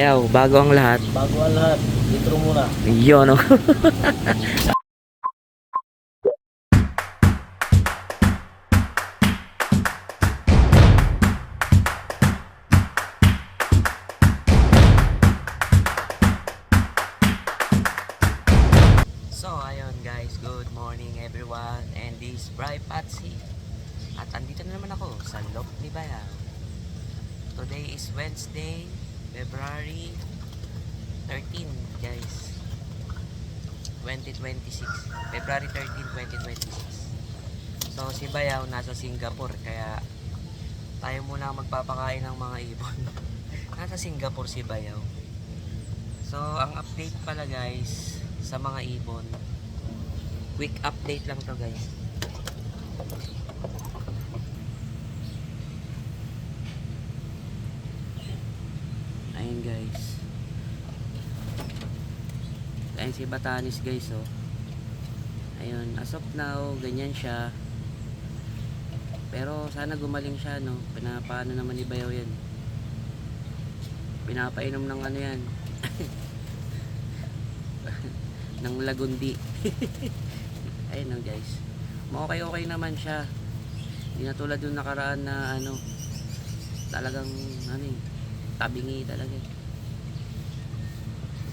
Ayaw, bago ang lahat. Bago ang lahat, intro muna. Yun, no? So, ayun guys, good morning everyone. And this is Bri Patsy. At andito na naman ako sa Lop ni Bayaw. Today is Wednesday, February 13, guys. 2026. February 13, 2026. So, si Bayaw nasa Singapore. Kaya, tayo muna magpapakain ng mga ibon. Nasa Singapore si Bayaw. So, ang update pala guys, sa mga ibon. Quick update lang to guys. Ayun guys. Ayun si Batanis guys oh. Ayun, as of now, ganyan siya. Pero sana gumaling siya no. Pinapaano naman ni Bayaw yan. Pinapainom ng ano yan. ng lagundi. Ayun no guys. Okay naman siya. Hindi na tulad yung nakaraan na ano. Talagang ano eh. Tabingi talaga.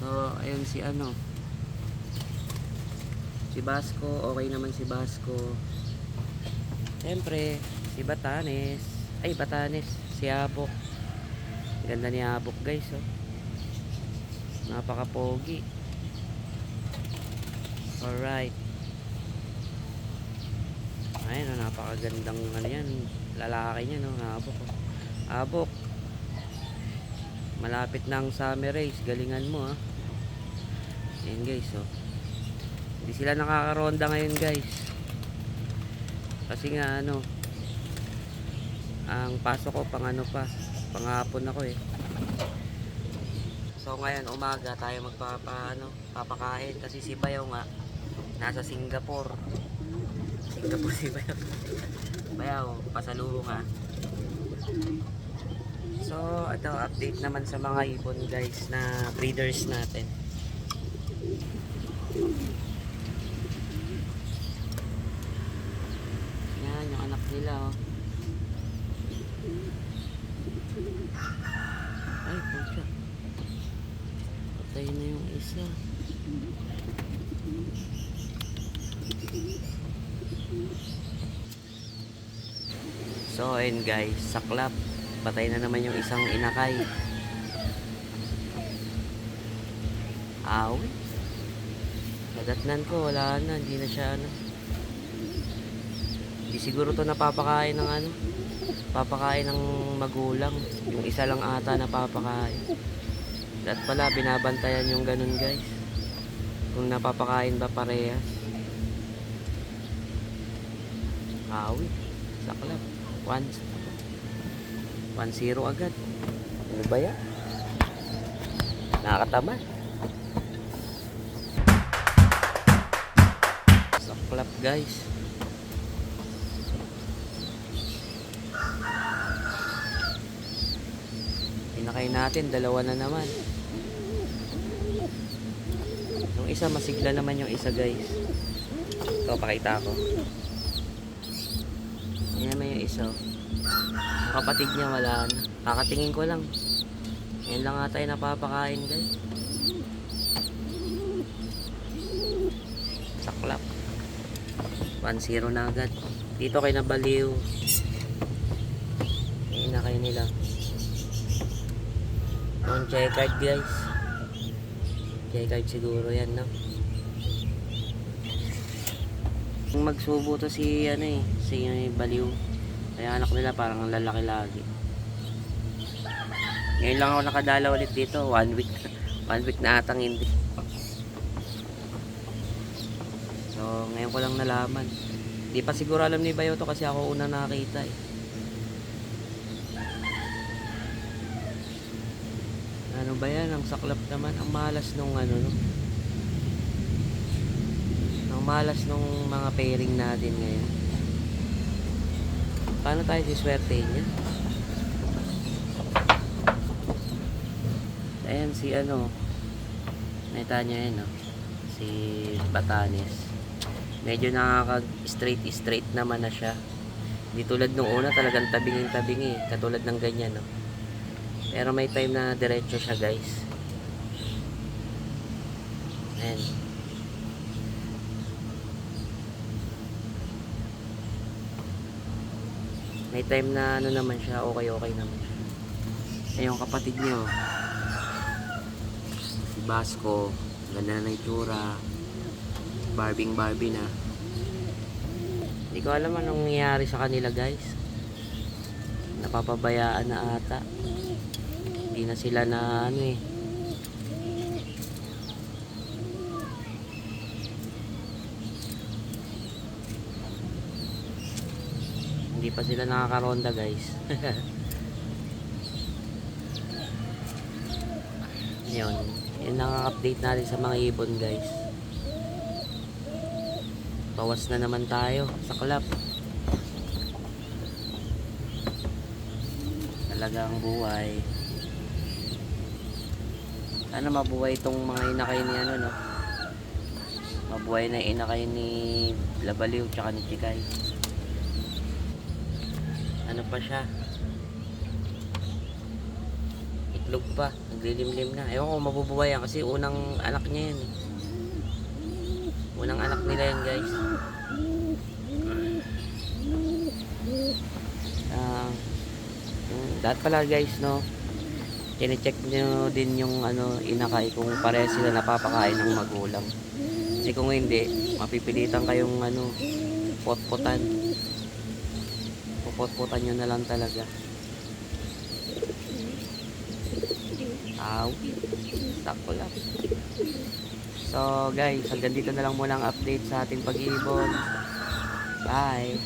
So, ayun si ano. Si Basco, okay naman si Basco. Siyempre, si Batanes. Ay, Batanes. Si Abok. Ganda ni Abok guys, oh. Napaka-pogi. Alright. Ayun, oh, napakagandang ano yan. Lalaki niya, no? Abok, oh. Abok. Malapit na ang summer race. Galingan mo, ha. Ayan guys, oh. Hindi sila nakakaronda ngayon guys. Kasi nga ano, ang pasok ko pang ano pa, panghapon ako eh. So ngayon umaga tayo papakain kasi si Bayaw nga nasa Singapore. Singapore si Bayaw. Bayaw, pasalubong nga. So ito update naman sa mga ibon guys na breeders natin. Yan yung anak nila oh. Ay pucha, patay na yung isa. So ayun guys, saklap, patay na naman yung isang inakay. Awi, nadatnan ko, wala na, hindi na siya ano. Hindi siguro to napapakain ng ano, papakain ng magulang. Yung isa lang ata napapakain. At pala binabantayan yung ganun guys, kung napapakain ba parehas. Awi, saklap, 1-0 agad. Ano ba yan? Nakakatamad. Saklap guys. Pinakay natin, dalawa na naman. Yung isa masigla naman yung isa guys. Ito pakita ko. Yan naman yung isa. Yung kapatid niya wala na. Kakatingin ko lang. Yan lang ata yung napapakain guys. Saklap. 1-0 na agad. Dito kay Nabaliw. Yan na kayo nila. Yung check card guys. Check card siguro yan no. Magsubo to si ano eh, si Baliw. Kaya anak nila parang lalaki lagi. Ngayon lang ako nakadala ulit dito, 1 week. 1 week na atang hindi. So ngayon ko lang nalaman. Di pa siguro alam ni Bayo to kasi ako una nakakita eh. Ano ba yan? Ang saklap naman. Ang malas nung ano no. Ang malas nung mga pairing natin ngayon. Paano tayo siswerte niya? Ayan si ano, nakita nyo yan, no? Si Batanes. Medyo nakaka-straight naman na siya. Hindi tulad nung una, talagang tabingin-tabingi. Katulad ng ganyan, no? Pero may time na diretso siya, guys. Ayan. May time na ano naman siya, okay naman siya. Ay, yung kapatid niyo, si Basco, ganda na itsura, Barbie na. Hindi ko alam anong nangyayari sa kanila, guys. Napapabayaan na ata. Hindi na sila na ano eh. Hindi pa sila nakakaronda, guys. Yun ang update natin sa mga ibon, guys. Bawas na naman tayo sa club. Talagang buhay. Sana mabuhay itong mga inakay ni ano, no? Mabuhay na inakay ni Labaliw tsaka ni Chikay. Ano pa siya? Itlog pa, naglilimlim na. Ewan ko mabubuhay yan kasi unang anak niya yan. Unang anak nila yan, guys. Dapat pala, guys, no? Kine-check nyo din yung ano, inakay kung pareha sila napapakain ng magulang. Kasi kung hindi, mapipilitan kayong ano, pot-potan. Pupot-potan nyo na lang talaga. Aw, sakto lang. So guys, hanggang dito na lang muna ang update sa ating pag-iibon. Bye!